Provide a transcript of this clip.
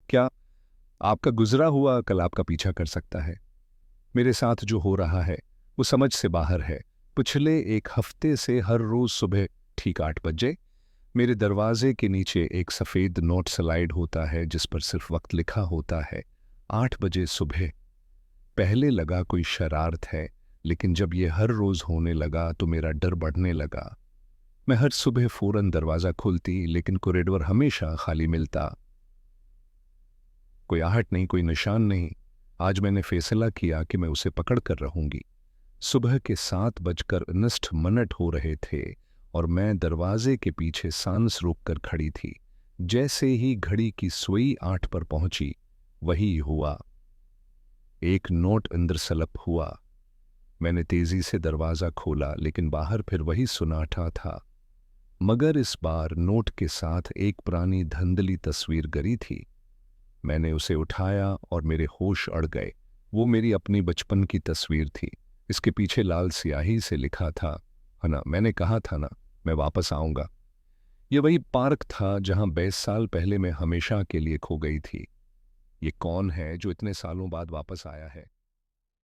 क्या आपका गुजरा हुआ कल आपका पीछा कर सकता है? मेरे साथ जो हो रहा है वो समझ से बाहर है। पिछले एक हफ्ते से हर रोज सुबह ठीक 8 बजे मेरे दरवाजे के नीचे एक सफ़ेद नोट स्लाइड होता है जिस पर सिर्फ वक्त लिखा होता है, 8 बजे सुबह। पहले लगा कोई शरारत है, लेकिन जब ये हर रोज होने लगा तो मेरा डर बढ़ने लगा। मैं हर सुबह फौरन दरवाज़ा खोलती, लेकिन कॉरिडोर हमेशा खाली मिलता। कोई आहट नहीं, कोई निशान नहीं। आज मैंने फैसला किया कि मैं उसे पकड़ कर रहूंगी। सुबह के 7:59 हो रहे थे और मैं दरवाजे के पीछे सांस रोक कर खड़ी थी। जैसे ही घड़ी की सुई 8 पर पहुंची, वही हुआ। एक नोट अंदर स्लिप हुआ। मैंने तेजी से दरवाजा खोला, लेकिन बाहर फिर वही सुनाटा था, मगर इस बार नोट के साथ एक पुरानी धुंधली तस्वीर गरी थी। मैंने उसे उठाया और मेरे होश अड़ गए। वो मेरी अपनी बचपन की तस्वीर थी। इसके पीछे लाल स्याही से लिखा था, है ना, मैंने कहा था ना, मैं वापस आऊंगा। ये वही पार्क था जहां 22 साल पहले मैं हमेशा के लिए खो गई थी। ये कौन है जो इतने सालों बाद वापस आया है?